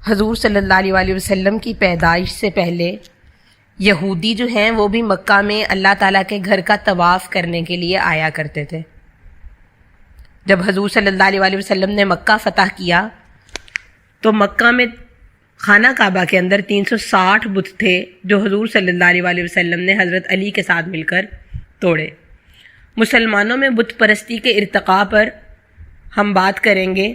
حضور صلی اللہ علیہ وسلم کی پیدائش سے پہلے یہودی جو ہیں وہ بھی مکہ میں اللہ تعالیٰ کے گھر کا طواف کرنے کے لیے آیا کرتے تھے۔ جب حضور صلی اللہ علیہ وسلم نے مکہ فتح کیا تو مکہ میں خانہ کعبہ کے اندر 360 بت تھے جو حضور صلی اللہ علیہ وسلم نے حضرت علی کے ساتھ مل کر توڑے۔ مسلمانوں میں بت پرستی کے ارتقاء پر ہم بات کریں گے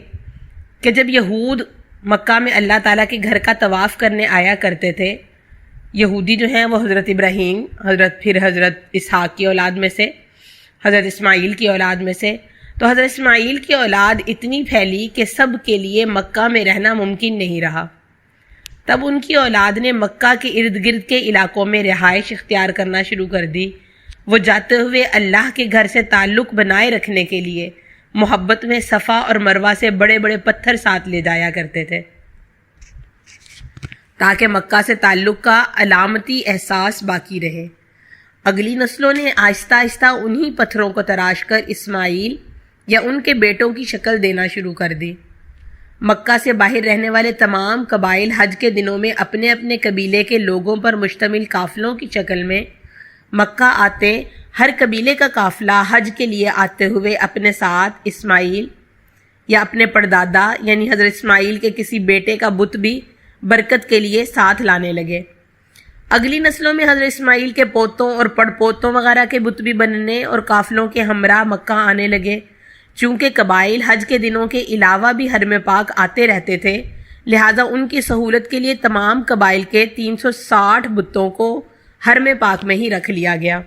کہ جب یہود مکہ میں اللہ تعالیٰ کے گھر کا طواف کرنے آیا کرتے تھے، یہودی جو ہیں وہ حضرت ابراہیم، حضرت اسحاق کی اولاد میں سے، حضرت اسماعیل کی اولاد میں سے، تو حضرت اسماعیل کی اولاد اتنی پھیلی کہ سب کے لیے مکہ میں رہنا ممکن نہیں رہا۔ تب ان کی اولاد نے مکہ کے ارد گرد کے علاقوں میں رہائش اختیار کرنا شروع کر دی۔ وہ جاتے ہوئے اللہ کے گھر سے تعلق بنائے رکھنے کے لیے محبت میں صفا اور مروہ سے بڑے بڑے پتھر ساتھ لے جایا کرتے تھے تاکہ مکہ سے تعلق کا علامتی احساس باقی رہے۔ اگلی نسلوں نے آہستہ آہستہ انہی پتھروں کو تراش کر اسماعیل یا ان کے بیٹوں کی شکل دینا شروع کر دی۔ مکہ سے باہر رہنے والے تمام قبائل حج کے دنوں میں اپنے اپنے قبیلے کے لوگوں پر مشتمل قافلوں کی شکل میں مکہ آتے، ہر قبیلے کا قافلہ حج کے لیے آتے ہوئے اپنے ساتھ اسماعیل یا اپنے پردادا یعنی حضرت اسماعیل کے کسی بیٹے کا بت بھی برکت کے لیے ساتھ لانے لگے۔ اگلی نسلوں میں حضرت اسماعیل کے پوتوں اور پڑ پوتوں وغیرہ کے بت بھی بننے اور قافلوں کے ہمراہ مکہ آنے لگے۔ چونکہ قبائل حج کے دنوں کے علاوہ بھی حرم پاک آتے رہتے تھے، لہٰذا ان کی سہولت کے لیے تمام قبائل کے 360 بتوں کو حرم پاک میں ہی رکھ لیا گیا۔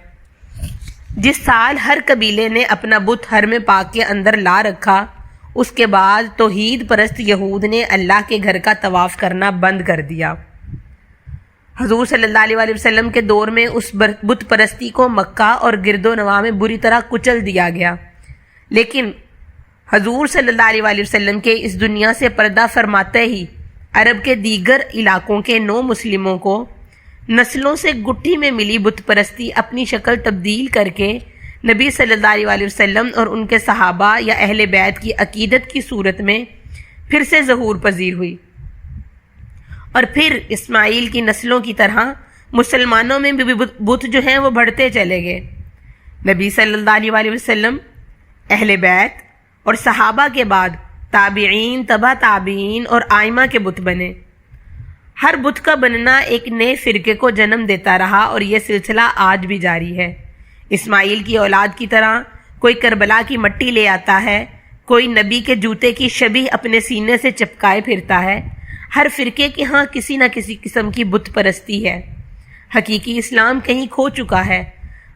جس سال ہر قبیلے نے اپنا بت حرم پاک کے اندر لا رکھا، اس کے بعد توحید پرست یہود نے اللہ کے گھر کا طواف کرنا بند کر دیا۔ حضور صلی اللہ علیہ وسلم کے دور میں اس بت پرستی کو مکہ اور گرد و نواح میں بری طرح کچل دیا گیا، لیکن حضور صلی اللہ علیہ وسلم کے اس دنیا سے پردہ فرماتے ہی عرب کے دیگر علاقوں کے نو مسلموں کو نسلوں سے گٹھی میں ملی بت پرستی اپنی شکل تبدیل کر کے نبی صلی اللہ علیہ وسلم اور ان کے صحابہ یا اہل بیت کی عقیدت کی صورت میں پھر سے ظہور پذیر ہوئی، اور پھر اسماعیل کی نسلوں کی طرح مسلمانوں میں بھی بت جو ہیں وہ بڑھتے چلے گئے۔ نبی صلی اللہ علیہ وسلم، اہل بیت اور صحابہ کے بعد تابعین، تبع تابعین اور ائمہ کے بت بنے۔ ہر بت کا بننا ایک نئے فرقے کو جنم دیتا رہا اور یہ سلسلہ آج بھی جاری ہے۔ اسماعیل کی اولاد کی طرح کوئی کربلا کی مٹی لے آتا ہے، کوئی نبی کے جوتے کی شبیہ اپنے سینے سے چپکائے پھرتا ہے۔ ہر فرقے کے ہاں کسی نہ کسی قسم کی بت پرستی ہے۔ حقیقی اسلام کہیں کھو چکا ہے۔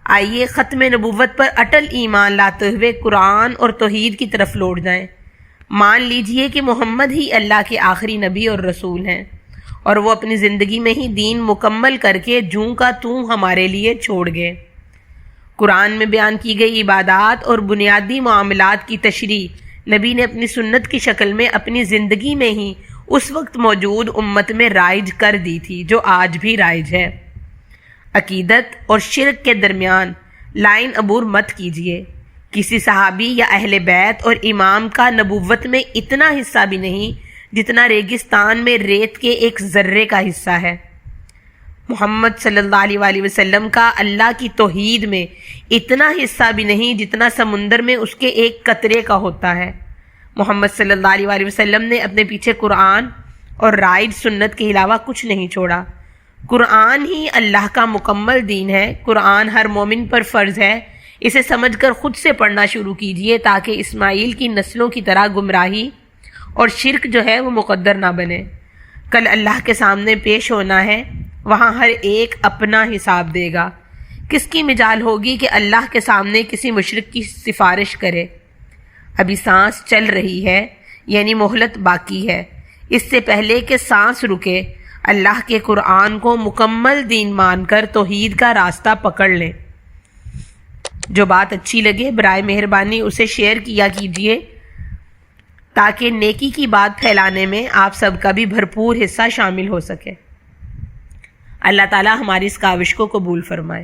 آئیے ختم نبوت پر اٹل ایمان لاتے ہوئے قرآن اور توحید کی طرف لوٹ جائیں۔ مان لیجئے کہ محمد ہی اللہ کے آخری نبی اور رسول ہیں، اور وہ اپنی زندگی میں ہی دین مکمل کر کے جوں کا توں ہمارے لیے چھوڑ گئے۔ قرآن میں بیان کی گئی عبادات اور بنیادی معاملات کی تشریح نبی نے اپنی سنت کی شکل میں اپنی زندگی میں ہی اس وقت موجود امت میں رائج کر دی تھی جو آج بھی رائج ہے۔ عقیدت اور شرک کے درمیان لائن عبور مت کیجیے۔ کسی صحابی یا اہل بیت اور امام کا نبوت میں اتنا حصہ بھی نہیں جتنا ریگستان میں ریت کے ایک ذرے کا حصہ ہے۔ محمد صلی اللہ علیہ وسلم کا اللہ کی توحید میں اتنا حصہ بھی نہیں جتنا سمندر میں اس کے ایک قطرے کا ہوتا ہے۔ محمد صلی اللہ علیہ وسلم نے اپنے پیچھے قرآن اور رائج سنت کے علاوہ کچھ نہیں چھوڑا۔ قرآن ہی اللہ کا مکمل دین ہے۔ قرآن ہر مومن پر فرض ہے۔ اسے سمجھ کر خود سے پڑھنا شروع کیجیے تاکہ اسماعیل کی نسلوں کی طرح گمراہی اور شرک جو ہے وہ مقدر نہ بنے۔ کل اللہ کے سامنے پیش ہونا ہے، وہاں ہر ایک اپنا حساب دے گا۔ کس کی مجال ہوگی کہ اللہ کے سامنے کسی مشرک کی سفارش کرے؟ ابھی سانس چل رہی ہے، یعنی مہلت باقی ہے۔ اس سے پہلے کہ سانس رکے، اللہ کے قرآن کو مکمل دین مان کر توحید کا راستہ پکڑ لیں۔ جو بات اچھی لگے برائے مہربانی اسے شیئر کیا کیجیے تاکہ نیکی کی بات پھیلانے میں آپ سب کا بھی بھرپور حصہ شامل ہو سکے۔ اللہ تعالی ہماری اس کاوش کو قبول فرمائے۔